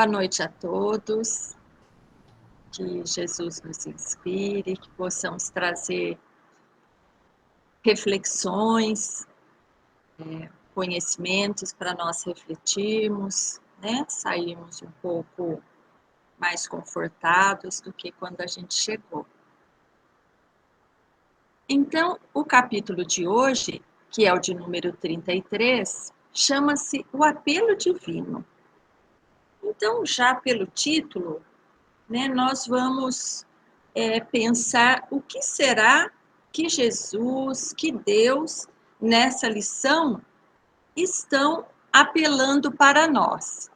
Boa noite a todos, que Jesus nos inspire, que possamos trazer reflexões, conhecimentos para nós refletirmos, né? Sairmos um pouco mais confortados do que quando a gente chegou. Então, o capítulo de hoje, que é o de número 33, chama-se O Apelo Divino. Então, já pelo título, né, nós vamos pensar o que será que Jesus, que Deus, nessa lição, estão apelando para nós.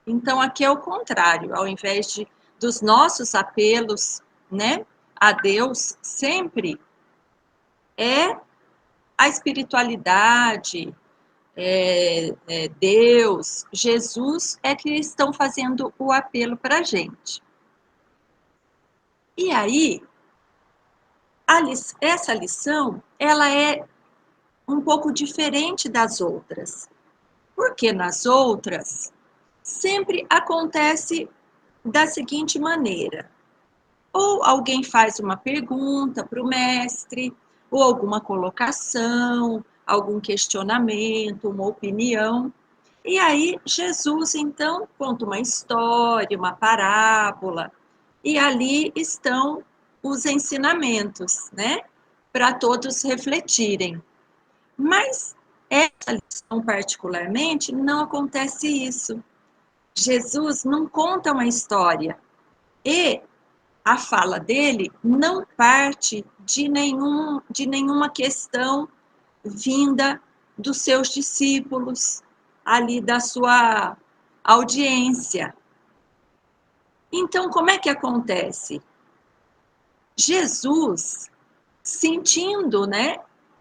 Então, aqui é o contrário, ao invés dos nossos apelos, né, a Deus, sempre é a espiritualidade, Deus, Jesus é que estão fazendo o apelo para a gente. E aí, essa lição, ela é um pouco diferente das outras, porque nas outras sempre acontece da seguinte maneira: ou alguém faz uma pergunta para o mestre, ou alguma colocação, algum questionamento, uma opinião, e aí Jesus então conta uma história, uma parábola, e ali estão os ensinamentos, né, para todos refletirem. Mas essa lição particularmente não acontece isso. Jesus não conta uma história e a fala dele não parte de nenhuma questão vinda dos seus discípulos, ali da sua audiência. Então, como é que acontece? Jesus, sentindo, né,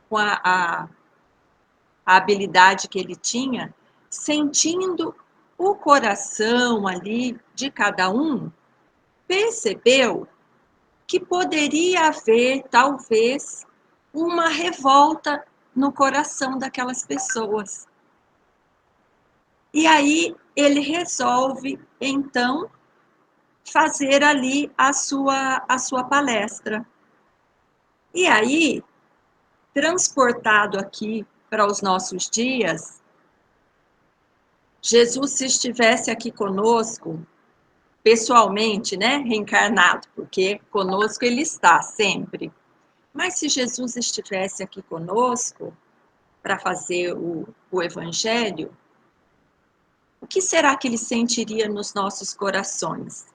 com a habilidade que ele tinha, sentindo o coração ali de cada um, percebeu que poderia haver, talvez, uma revolta no coração daquelas pessoas. E aí ele resolve, então, fazer ali a sua palestra. E aí, transportado aqui para os nossos dias, Jesus, se estivesse aqui conosco, pessoalmente, né, reencarnado, porque conosco ele está sempre. Mas se Jesus estivesse aqui conosco para fazer o evangelho, o que será que ele sentiria nos nossos corações?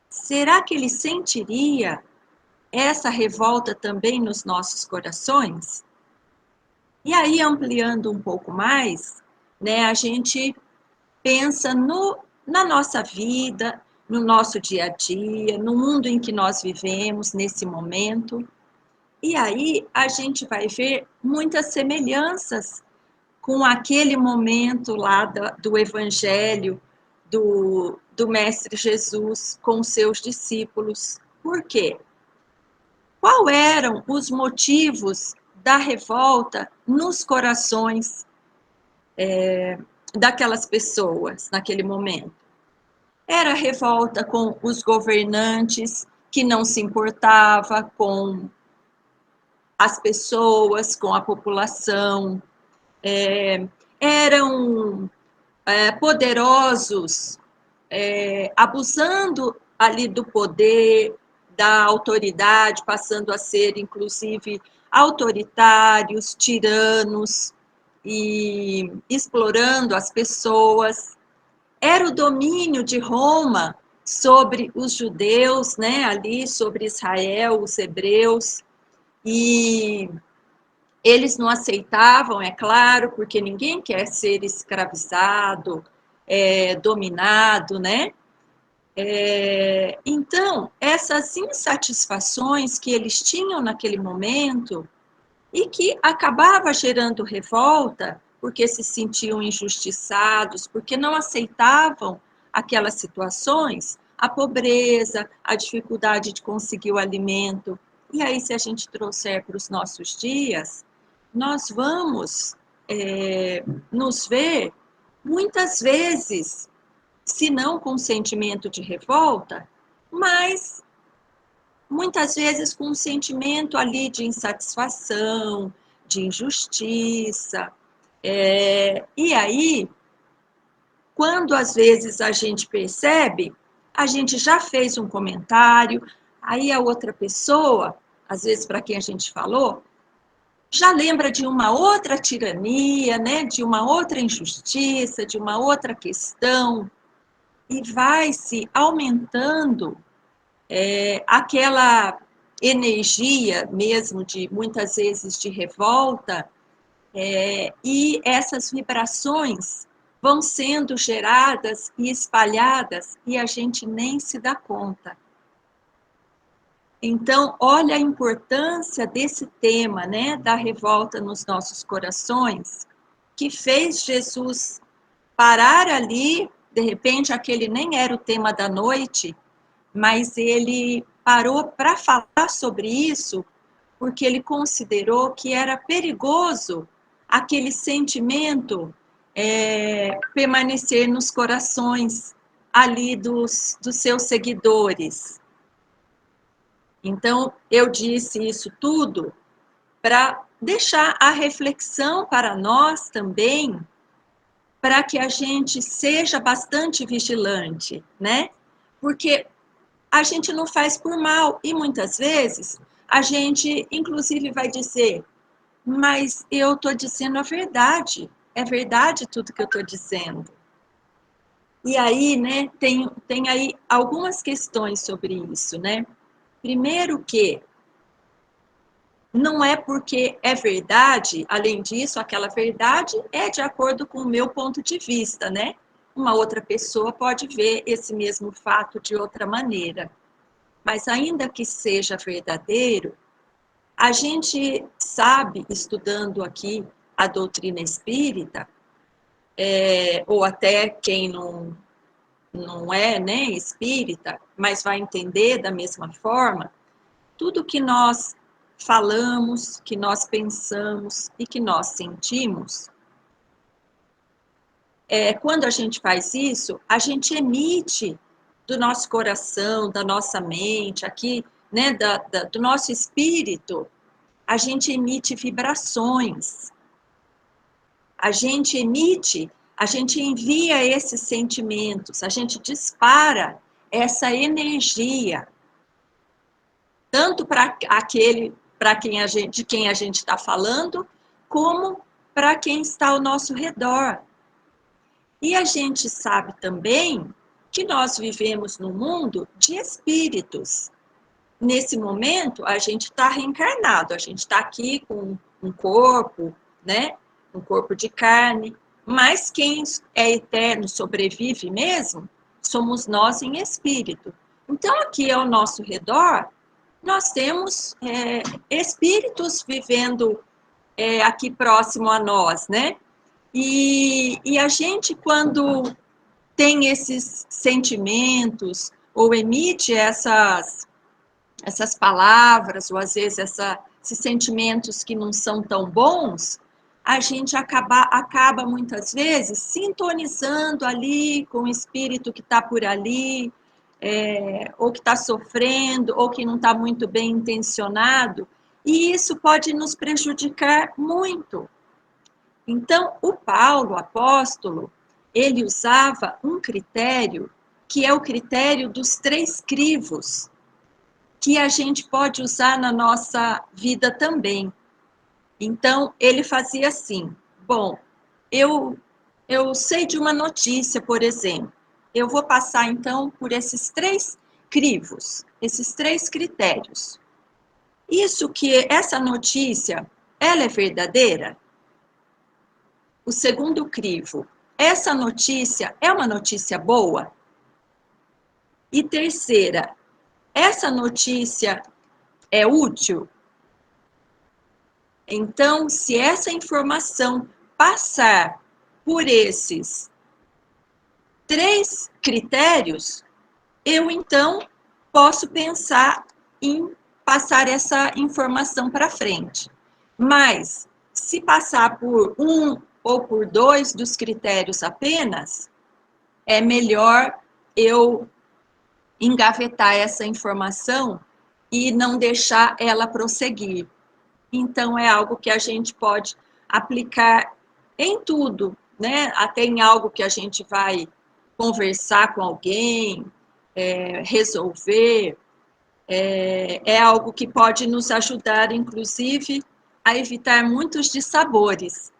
Será que ele sentiria essa revolta também nos nossos corações? E aí, ampliando um pouco mais, né, a gente pensa na nossa vida, no nosso dia a dia, no mundo em que nós vivemos nesse momento. E aí a gente vai ver muitas semelhanças com aquele momento lá do Evangelho do Mestre Jesus com os seus discípulos. Por quê? Quais eram os motivos da revolta nos corações daquelas pessoas naquele momento? Era revolta com os governantes que não se importava com as pessoas, com a população, eram poderosos, abusando ali do poder, da autoridade, passando a ser, inclusive, autoritários, tiranos e explorando as pessoas. Era o domínio de Roma sobre os judeus, né, ali sobre Israel, os hebreus, e eles não aceitavam, é claro, porque ninguém quer ser escravizado, dominado, né? Então, essas insatisfações que eles tinham naquele momento e que acabava gerando revolta, porque se sentiam injustiçados, porque não aceitavam aquelas situações, a pobreza, a dificuldade de conseguir o alimento. E aí, se a gente trouxer para os nossos dias, nós vamos nos ver muitas vezes se não com sentimento de revolta, mas muitas vezes com um sentimento ali de insatisfação, de injustiça. E aí, quando às vezes a gente percebe, a gente já fez um comentário, aí a outra pessoa, às vezes para quem a gente falou, já lembra de uma outra tirania, né, de uma outra injustiça, de uma outra questão, e vai se aumentando aquela energia mesmo de muitas vezes de revolta, e essas vibrações vão sendo geradas e espalhadas e a gente nem se dá conta. Então, olha a importância desse tema, né, da revolta nos nossos corações, que fez Jesus parar ali, de repente aquele nem era o tema da noite, mas ele parou para falar sobre isso, porque ele considerou que era perigoso aquele sentimento permanecer nos corações ali dos seus seguidores. Então, eu disse isso tudo para deixar a reflexão para nós também, para que a gente seja bastante vigilante, né? Porque a gente não faz por mal, e muitas vezes a gente, inclusive, vai dizer, mas eu estou dizendo a verdade, é verdade tudo que eu estou dizendo. E aí, né, tem aí algumas questões sobre isso, né? Primeiro que não é porque é verdade, além disso, aquela verdade é de acordo com o meu ponto de vista, né? Uma outra pessoa pode ver esse mesmo fato de outra maneira. Mas ainda que seja verdadeiro, a gente sabe, estudando aqui a doutrina espírita, ou até quem não é, né, espírita, mas vai entender da mesma forma, tudo que nós falamos, que nós pensamos e que nós sentimos, quando a gente faz isso, a gente emite do nosso coração, da nossa mente, aqui, né, do nosso espírito, a gente emite vibrações. A gente emite, a gente envia esses sentimentos, a gente dispara essa energia, tanto para aquele, para quem a gente, de quem a gente está falando, como para quem está ao nosso redor. E a gente sabe também que nós vivemos num mundo de espíritos. Nesse momento, a gente está reencarnado, a gente está aqui com um corpo, né? Um corpo de carne, mas quem é eterno, sobrevive mesmo, somos nós em espírito. Então, aqui ao nosso redor, nós temos espíritos vivendo aqui próximo a nós, né? E a gente, quando tem esses sentimentos, ou emite essas palavras, ou às vezes esses sentimentos que não são tão bons, a gente acaba muitas vezes sintonizando ali com o espírito que está por ali, ou que está sofrendo, ou que não está muito bem intencionado, e isso pode nos prejudicar muito. Então, o Paulo, apóstolo, ele usava um critério que é o critério dos 3 crivos, que a gente pode usar na nossa vida também. Então, ele fazia assim, bom, eu sei de uma notícia, por exemplo, eu vou passar, então, por esses 3 crivos, esses 3 critérios. Isso que essa notícia, ela é verdadeira? O segundo crivo, essa notícia é uma notícia boa? E terceira, essa notícia é útil? Então, se essa informação passar por esses 3 critérios, eu então posso pensar em passar essa informação para frente. Mas, se passar por um ou por 2 dos critérios apenas, é melhor eu engavetar essa informação e não deixar ela prosseguir. Então, é algo que a gente pode aplicar em tudo, né? Até em algo que a gente vai conversar com alguém, resolver, é algo que pode nos ajudar, inclusive, a evitar muitos dissabores.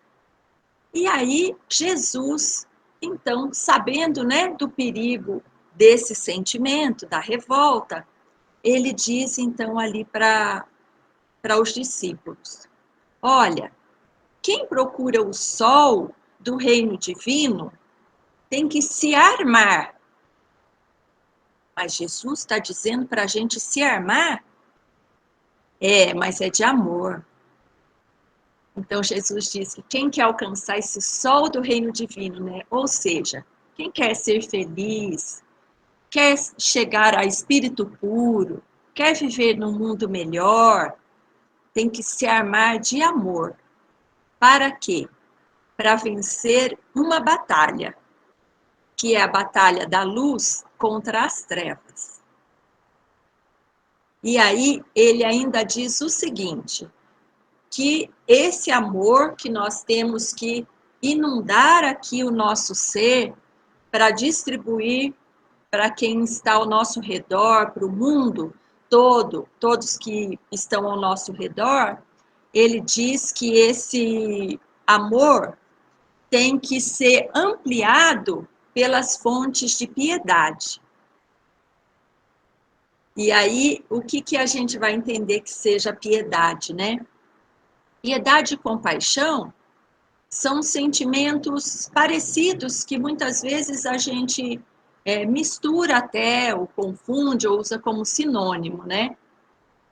E aí, Jesus, então, sabendo, né, do perigo desse sentimento, da revolta, ele diz, então, ali para os discípulos: olha, quem procura o sol do reino divino tem que se armar. Mas Jesus está dizendo para a gente se armar? Mas é de amor. Então Jesus diz que quem quer alcançar esse sol do reino divino, né? Ou seja, quem quer ser feliz, quer chegar a espírito puro, quer viver num mundo melhor, tem que se armar de amor. Para quê? Para vencer uma batalha, que é a batalha da luz contra as trevas. E aí ele ainda diz o seguinte, que esse amor que nós temos que inundar aqui o nosso ser para distribuir para quem está ao nosso redor, para o mundo todo, todos que estão ao nosso redor, ele diz que esse amor tem que ser ampliado pelas fontes de piedade. E aí, o que a gente vai entender que seja piedade, né? Piedade e compaixão são sentimentos parecidos que muitas vezes a gente mistura até, ou confunde, ou usa como sinônimo, né?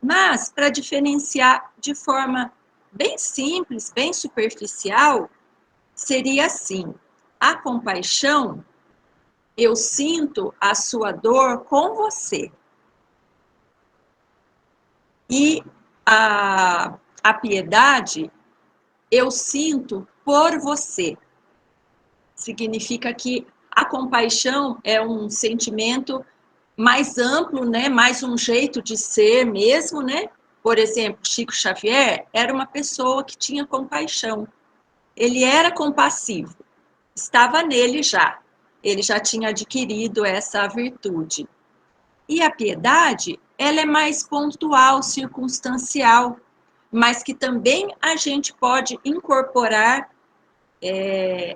Mas, para diferenciar de forma bem simples, bem superficial, seria assim: a compaixão, eu sinto a sua dor com você. E a piedade, eu sinto por você. Significa que a compaixão é um sentimento mais amplo, né? Mais um jeito de ser mesmo, né? Por exemplo, Chico Xavier era uma pessoa que tinha compaixão. Ele era compassivo, estava nele já. Ele já tinha adquirido essa virtude. E a piedade, ela é mais pontual, circunstancial, mas que também a gente pode incorporar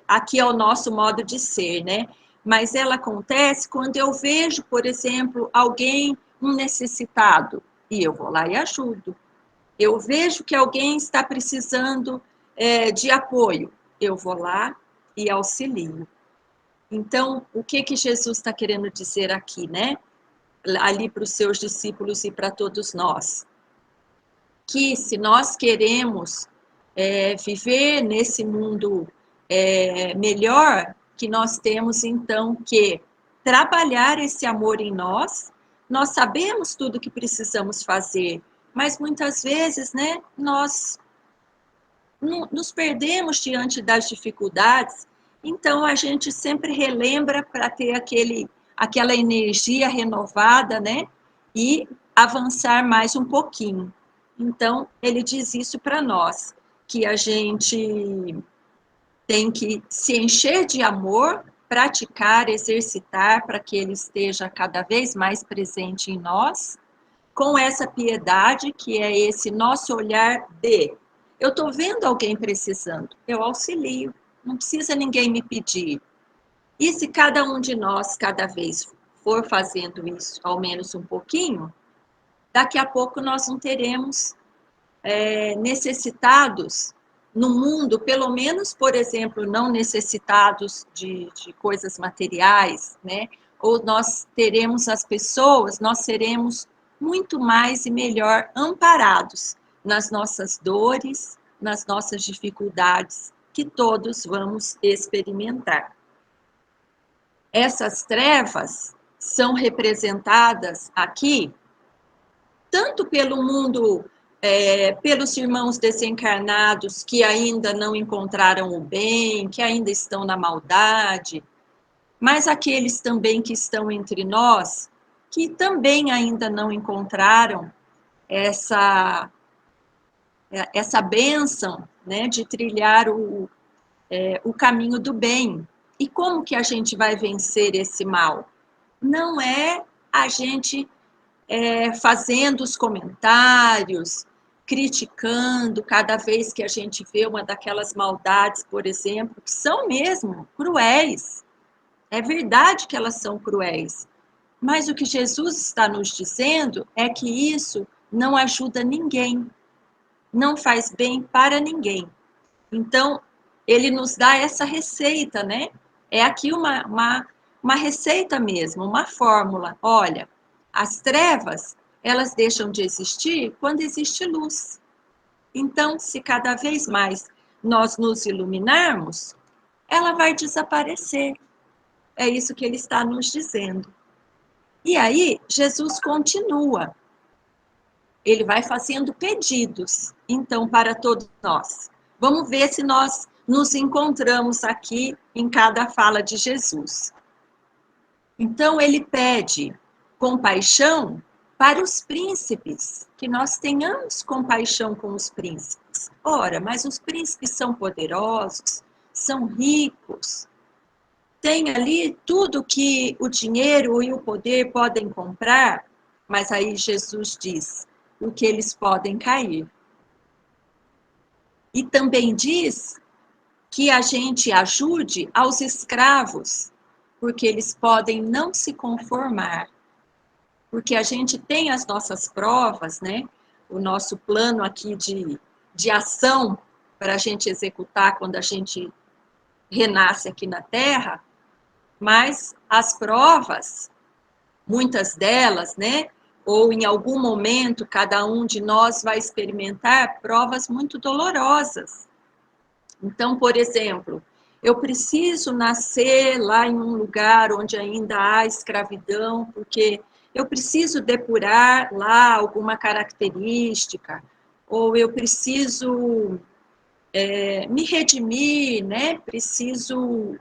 aqui ao nosso modo de ser, né? Mas ela acontece quando eu vejo, por exemplo, alguém, um necessitado, e eu vou lá e ajudo. Eu vejo que alguém está precisando de apoio, eu vou lá e auxilio. Então, o que Jesus está querendo dizer aqui, né? Ali para os seus discípulos e para todos nós? Que se nós queremos viver nesse mundo melhor, que nós temos então que trabalhar esse amor em nós. Nós sabemos tudo que precisamos fazer, mas muitas vezes, né, nós nos perdemos diante das dificuldades, então a gente sempre relembra para ter aquela energia renovada, né, e avançar mais um pouquinho. Então, ele diz isso para nós, que a gente tem que se encher de amor, praticar, exercitar para que ele esteja cada vez mais presente em nós, com essa piedade, que é esse nosso olhar de eu estou vendo alguém precisando, eu auxilio, não precisa ninguém me pedir. E se cada um de nós, cada vez, for fazendo isso, ao menos um pouquinho, daqui a pouco nós não teremos necessitados no mundo, pelo menos, por exemplo, não necessitados de coisas materiais, né? Ou nós teremos as pessoas, nós seremos muito mais e melhor amparados nas nossas dores, nas nossas dificuldades, que todos vamos experimentar. Essas trevas são representadas aqui tanto pelo mundo, pelos irmãos desencarnados que ainda não encontraram o bem, que ainda estão na maldade, mas aqueles também que estão entre nós, que também ainda não encontraram essa bênção, né, de trilhar o caminho do bem. E como que a gente vai vencer esse mal? Não é a gente fazendo os comentários, criticando cada vez que a gente vê uma daquelas maldades, por exemplo, que são mesmo cruéis. É verdade que elas são cruéis, mas o que Jesus está nos dizendo é que isso não ajuda ninguém, não faz bem para ninguém. Então, ele nos dá essa receita, né? É aqui uma receita mesmo, uma fórmula. Olha, as trevas, elas deixam de existir quando existe luz. Então, se cada vez mais nós nos iluminarmos, ela vai desaparecer. É isso que ele está nos dizendo. E aí, Jesus continua. Ele vai fazendo pedidos, então, para todos nós. Vamos ver se nós nos encontramos aqui em cada fala de Jesus. Então, ele pede compaixão para os príncipes, que nós tenhamos compaixão com os príncipes. Ora, mas os príncipes são poderosos, são ricos, têm ali tudo que o dinheiro e o poder podem comprar, mas aí Jesus diz o que eles podem cair. E também diz que a gente ajude aos escravos, porque eles podem não se conformar. Porque a gente tem as nossas provas, né? O nosso plano aqui de ação para a gente executar quando a gente renasce aqui na Terra, mas as provas, muitas delas, né? Ou em algum momento, cada um de nós vai experimentar provas muito dolorosas. Então, por exemplo, eu preciso nascer lá em um lugar onde ainda há escravidão, porque eu preciso depurar lá alguma característica, ou eu preciso me redimir, né? Preciso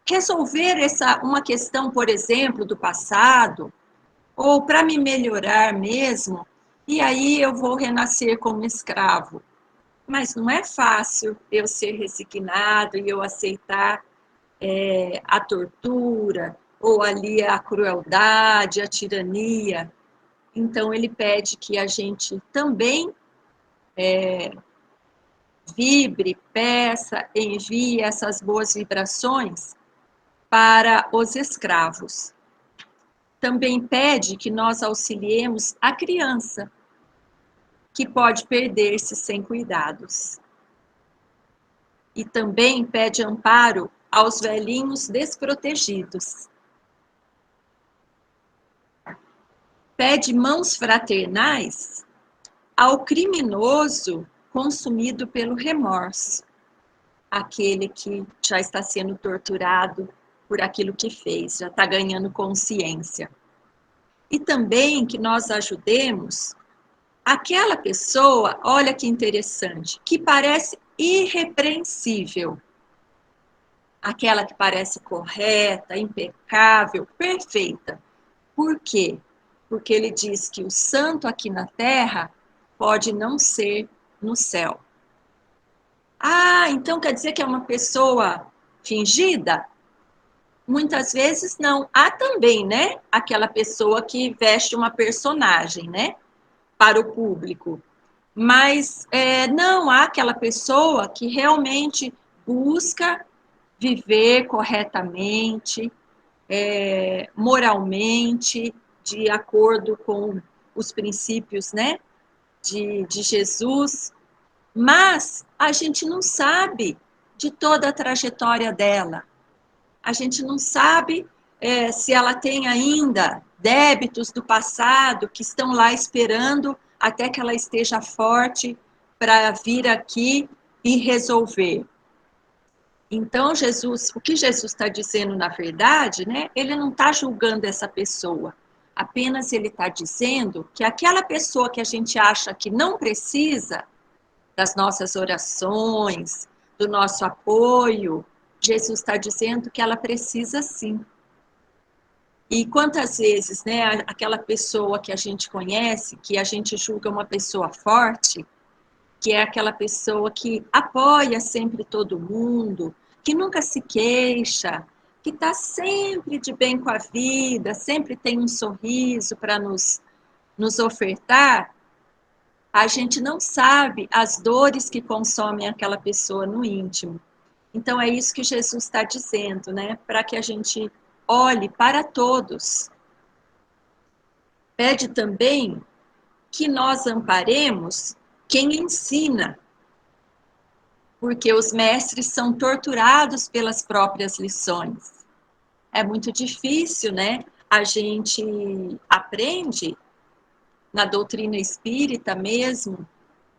resolver uma questão, por exemplo, do passado, ou para me melhorar mesmo, e aí eu vou renascer como escravo. Mas não é fácil eu ser resignado e eu aceitar a tortura, ou ali a crueldade, a tirania. Então, ele pede que a gente também vibre, peça, envie essas boas vibrações para os escravos. Também pede que nós auxiliemos a criança, que pode perder-se sem cuidados. E também pede amparo aos velhinhos desprotegidos. Pede mãos fraternais ao criminoso consumido pelo remorso, aquele que já está sendo torturado por aquilo que fez, já está ganhando consciência. E também que nós ajudemos aquela pessoa, olha que interessante, que parece irrepreensível, aquela que parece correta, impecável, perfeita. Por quê? Porque ele diz que o santo aqui na terra pode não ser no céu. Ah, então quer dizer que é uma pessoa fingida? Muitas vezes não. Há também, né? Aquela pessoa que veste uma personagem, né? Para o público. Mas não há aquela pessoa que realmente busca viver corretamente, moralmente, de acordo com os princípios, né, de Jesus, mas a gente não sabe de toda a trajetória dela. A gente não sabe se ela tem ainda débitos do passado que estão lá esperando até que ela esteja forte para vir aqui e resolver. Então, Jesus, o que Jesus está dizendo na verdade, né? Ele não está julgando essa pessoa. Apenas ele está dizendo que aquela pessoa que a gente acha que não precisa das nossas orações, do nosso apoio, Jesus está dizendo que ela precisa sim. E quantas vezes, né, aquela pessoa que a gente conhece, que a gente julga uma pessoa forte, que é aquela pessoa que apoia sempre todo mundo, que nunca se queixa, que está sempre de bem com a vida, sempre tem um sorriso para nos ofertar, a gente não sabe as dores que consomem aquela pessoa no íntimo. Então, é isso que Jesus está dizendo, né? Para que a gente olhe para todos. Pede também que nós amparemos quem ensina, porque os mestres são torturados pelas próprias lições. É muito difícil, né? A gente aprende na doutrina espírita mesmo,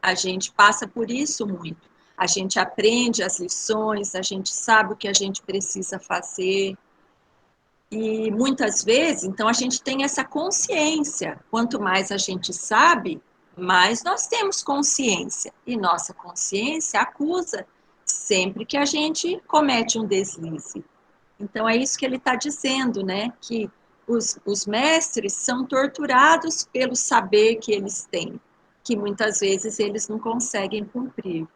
a gente passa por isso muito. A gente aprende as lições, a gente sabe o que a gente precisa fazer. E muitas vezes, então, a gente tem essa consciência. Quanto mais a gente sabe, mais nós temos consciência. E nossa consciência acusa sempre que a gente comete um deslize. Então, é isso que ele está dizendo, né? Que os mestres são torturados pelo saber que eles têm, que muitas vezes eles não conseguem cumprir.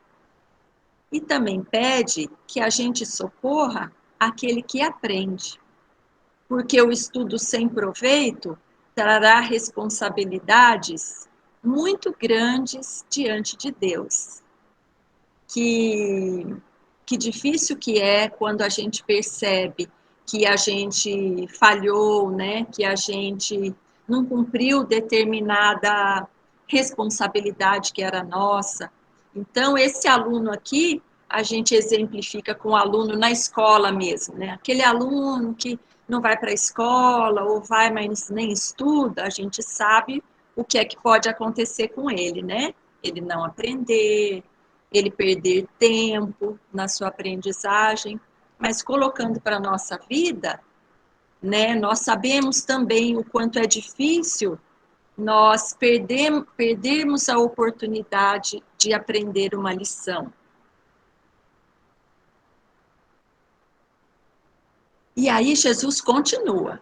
E também pede que a gente socorra aquele que aprende, porque o estudo sem proveito trará responsabilidades muito grandes diante de Deus. Que difícil que é quando a gente percebe que a gente falhou, né? Que a gente não cumpriu determinada responsabilidade que era nossa. Então, esse aluno aqui, a gente exemplifica com o aluno na escola mesmo, né? Aquele aluno que não vai para a escola ou vai, mas nem estuda, a gente sabe o que é que pode acontecer com ele, né? Ele não aprender, ele perder tempo na sua aprendizagem, mas colocando para a nossa vida, né, nós sabemos também o quanto é difícil nós perdermos a oportunidade de aprender uma lição. E aí Jesus continua.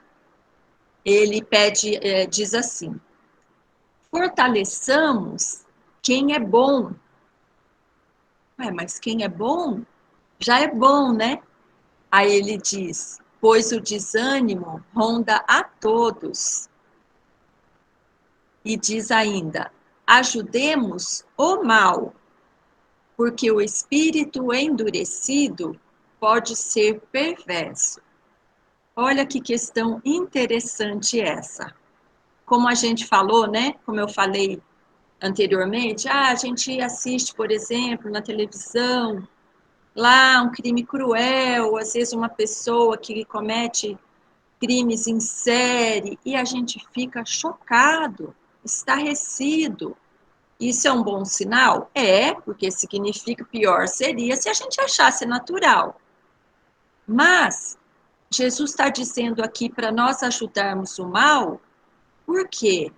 Ele pede, diz assim: fortaleçamos quem é bom. Mas quem é bom já é bom, né? Aí ele diz: pois o desânimo ronda a todos. E diz ainda: ajudemos o mal, porque o espírito endurecido pode ser perverso. Olha que questão interessante essa. Como a gente falou, né? Como eu falei anteriormente, a gente assiste, por exemplo, na televisão, lá um crime cruel, às vezes uma pessoa que comete crimes em série, e a gente fica chocado, estarrecido. Isso é um bom sinal? É, porque significa pior seria se a gente achasse natural. Mas Jesus está dizendo aqui para nós ajudarmos o mal, por quê?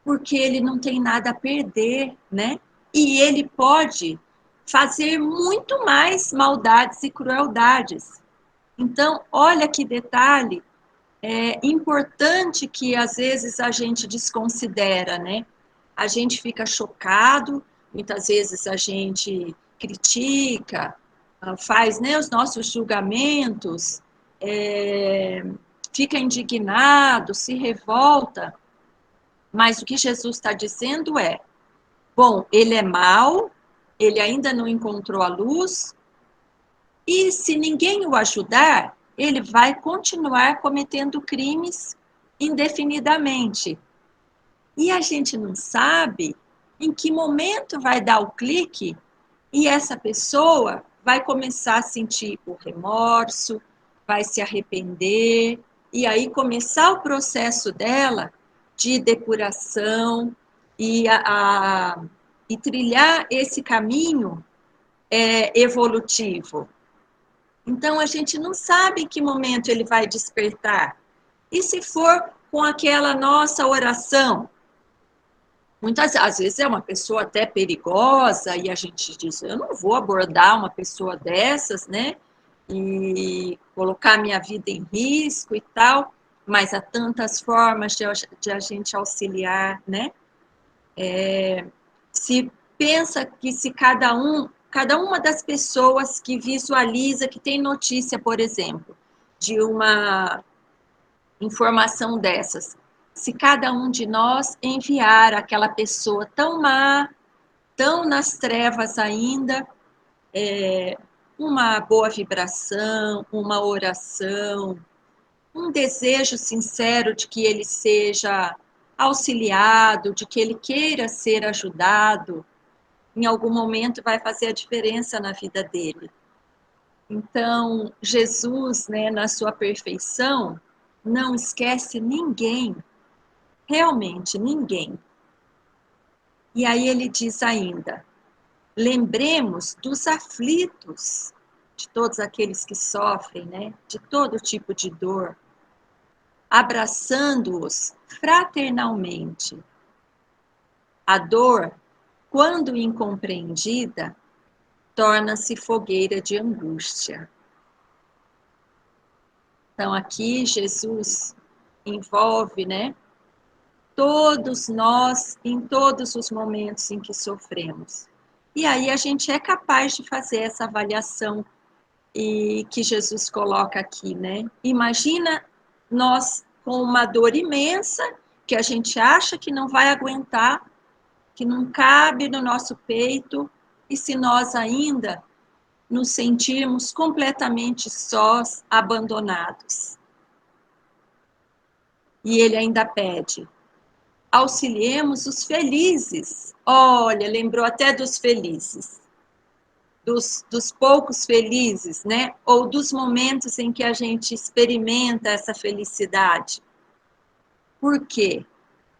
Porque ele não tem nada a perder, né? E ele pode fazer muito mais maldades e crueldades. Então, olha que detalhe importante que às vezes a gente desconsidera, né? A gente fica chocado, muitas vezes a gente critica, faz, né, os nossos julgamentos, fica indignado, se revolta, mas o que Jesus está dizendo é: bom, ele é mau, ele ainda não encontrou a luz, e se ninguém o ajudar, ele vai continuar cometendo crimes indefinidamente. E a gente não sabe em que momento vai dar o clique e essa pessoa vai começar a sentir o remorso, vai se arrepender, e aí começar o processo dela de depuração e trilhar esse caminho evolutivo. Então, a gente não sabe em que momento ele vai despertar. E se for com aquela nossa oração? Muitas às vezes é uma pessoa até perigosa e a gente diz: eu não vou abordar uma pessoa dessas, né? e colocar minha vida em risco e tal, mas há tantas formas de a gente auxiliar, né? Se pensa que se cada uma das pessoas que visualiza, que tem notícia, por exemplo, de uma informação dessas, se cada um de nós enviar aquela pessoa tão má, tão nas trevas ainda, uma boa vibração, uma oração, um desejo sincero de que ele seja auxiliado, de que ele queira ser ajudado, em algum momento vai fazer a diferença na vida dele. Então, Jesus, né, na sua perfeição, não esquece ninguém, realmente ninguém. E aí ele diz ainda: lembremos dos aflitos, de todos aqueles que sofrem, né, de todo tipo de dor, abraçando-os fraternalmente. A dor, quando incompreendida, torna-se fogueira de angústia. Então, aqui Jesus envolve, né, todos nós em todos os momentos em que sofremos. E aí a gente é capaz de fazer essa avaliação e que Jesus coloca aqui, né? Imagina nós com uma dor imensa que a gente acha que não vai aguentar, que não cabe no nosso peito, e se nós ainda nos sentirmos completamente sós, abandonados. E ele ainda pede: auxiliemos os felizes. Olha, lembrou até dos felizes, dos poucos felizes, né? Ou dos momentos em que a gente experimenta essa felicidade. Por quê?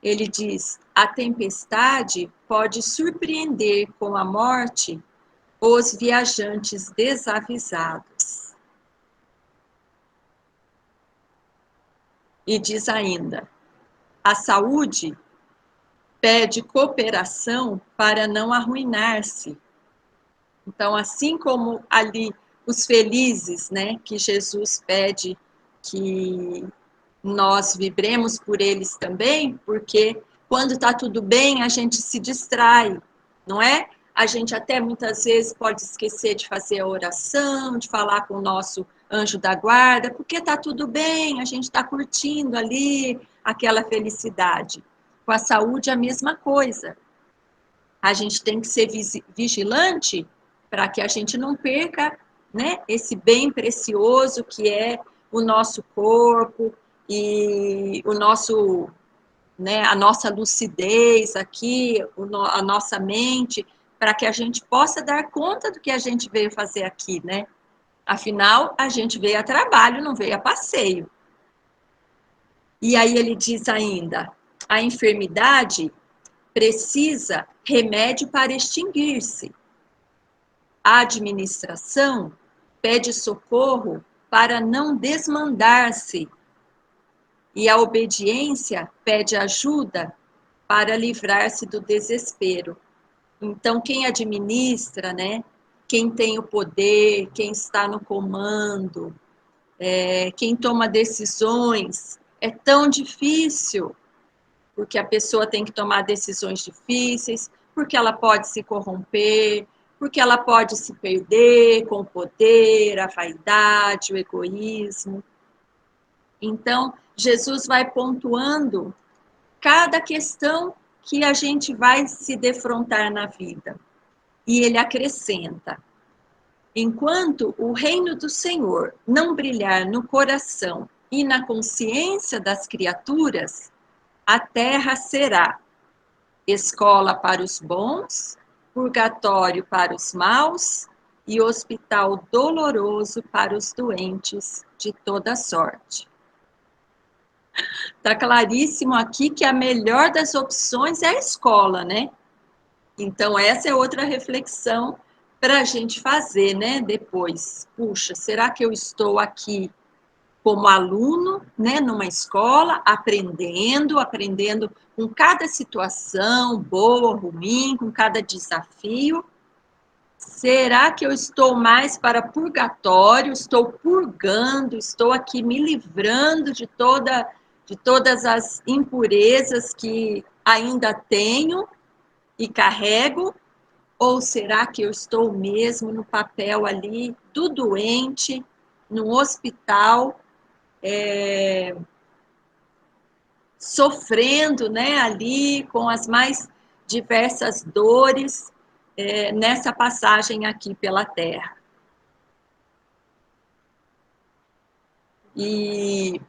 Ele diz: a tempestade pode surpreender com a morte os viajantes desavisados. E diz ainda: a saúde pede cooperação para não arruinar-se. Então, assim como ali os felizes, né, que Jesus pede que nós vibremos por eles também, porque quando está tudo bem, a gente se distrai, não é? A gente até muitas vezes pode esquecer de fazer a oração, de falar com o nosso anjo da guarda, porque está tudo bem, a gente está curtindo ali aquela felicidade. Com a saúde, a mesma coisa. A gente tem que ser vigilante para que a gente não perca, né, esse bem precioso que é o nosso corpo e o nosso, né, a nossa lucidez aqui, a nossa mente, para que a gente possa dar conta do que a gente veio fazer aqui, né? Afinal, a gente veio a trabalho, não veio a passeio. E aí ele diz ainda: a enfermidade precisa remédio para extinguir-se. A administração pede socorro para não desmandar-se. E a obediência pede ajuda para livrar-se do desespero. Então, quem administra, né? Quem tem o poder, quem está no comando, quem toma decisões, é tão difícil, porque a pessoa tem que tomar decisões difíceis, porque ela pode se corromper, porque ela pode se perder com o poder, a vaidade, o egoísmo. Então, Jesus vai pontuando cada questão que a gente vai se defrontar na vida. E ele acrescenta: enquanto o reino do Senhor não brilhar no coração e na consciência das criaturas, a terra será escola para os bons, purgatório para os maus e hospital doloroso para os doentes de toda sorte. Está claríssimo aqui que a melhor das opções é a escola, né? Então, essa é outra reflexão para a gente fazer, né? Depois, puxa, será que eu estou aqui como aluno, né, numa escola, aprendendo com cada situação, boa ou ruim, com cada desafio? Será que eu estou mais para purgatório? Estou purgando, estou aqui me livrando de todas as impurezas que ainda tenho e carrego? Ou será que eu estou mesmo no papel ali do doente, no hospital, sofrendo, né, ali com as mais diversas dores, nessa passagem aqui pela Terra? E,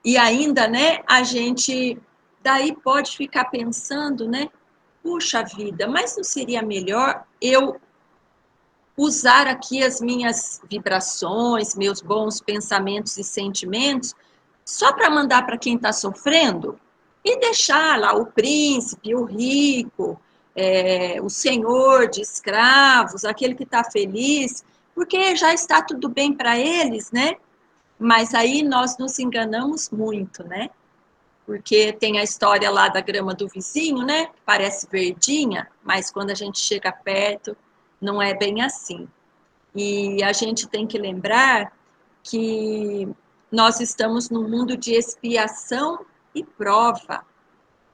e ainda, né, a gente daí pode ficar pensando, né, puxa vida, mas não seria melhor eu usar aqui as minhas vibrações, meus bons pensamentos e sentimentos, só para mandar para quem está sofrendo? E deixar lá o príncipe, o rico, o senhor de escravos, aquele que está feliz, porque já está tudo bem para eles, né? Mas aí nós nos enganamos muito, né? Porque tem a história lá da grama do vizinho, né? Parece verdinha, mas quando a gente chega perto, não é bem assim. E a gente tem que lembrar que nós estamos num mundo de expiação e prova.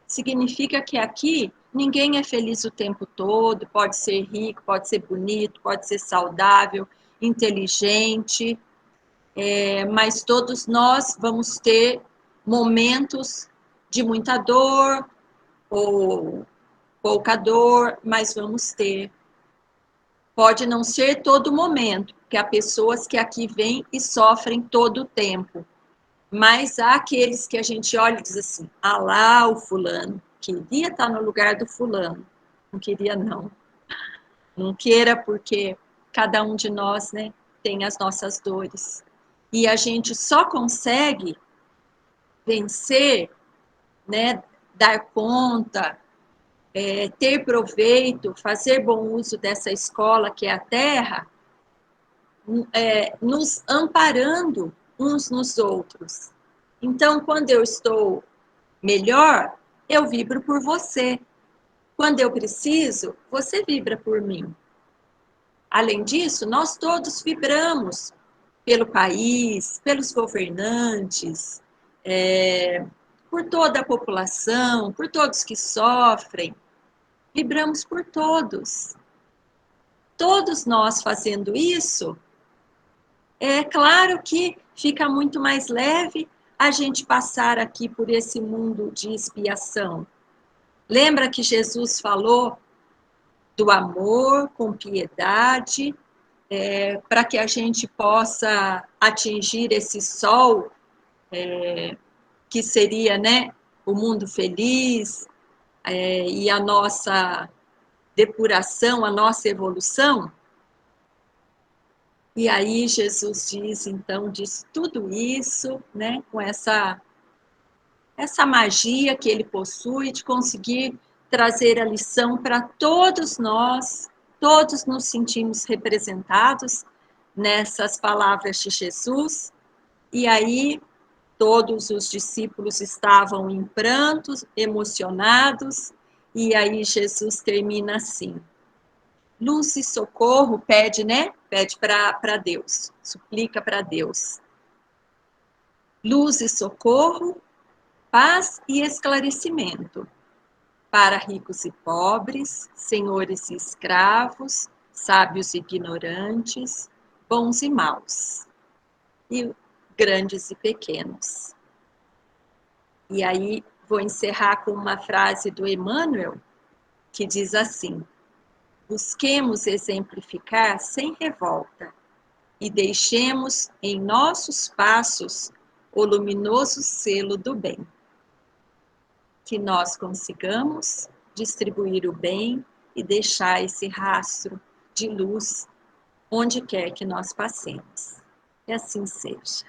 Significa que aqui ninguém é feliz o tempo todo, pode ser rico, pode ser bonito, pode ser saudável, inteligente, mas todos nós vamos ter momentos de muita dor ou pouca dor, mas vamos ter. Pode não ser todo momento, porque há pessoas que aqui vêm e sofrem todo o tempo, mas há aqueles que a gente olha e diz assim: ah lá o fulano, queria estar no lugar do fulano. Não queria, não. Não queira, porque cada um de nós, né, tem as nossas dores. E a gente só consegue vencer, né, dar conta, ter proveito, fazer bom uso dessa escola que é a Terra, nos amparando uns nos outros. Então, quando eu estou melhor, eu vibro por você. Quando eu preciso, você vibra por mim. Além disso, nós todos vibramos pelo país, pelos governantes, por toda a população, por todos que sofrem. Vibramos por todos. Todos nós fazendo isso, é claro que fica muito mais leve a gente passar aqui por esse mundo de expiação. Lembra que Jesus falou do amor com piedade, para que a gente possa atingir esse sol, que seria, né, o mundo feliz, e a nossa depuração, a nossa evolução? E aí Jesus diz, então, diz tudo isso, né, com essa magia que ele possui de conseguir trazer a lição para todos nos sentimos representados nessas palavras de Jesus. E aí todos os discípulos estavam em prantos, emocionados, e aí Jesus termina assim: luz e socorro, pede, né? Pede para Deus, suplica para Deus. Luz e socorro, paz e esclarecimento para ricos e pobres, senhores e escravos, sábios e ignorantes, bons e maus, e grandes e pequenos. E aí vou encerrar com uma frase do Emmanuel, que diz assim: busquemos exemplificar sem revolta e deixemos em nossos passos o luminoso selo do bem. Que nós consigamos distribuir o bem e deixar esse rastro de luz onde quer que nós passemos. Que assim seja.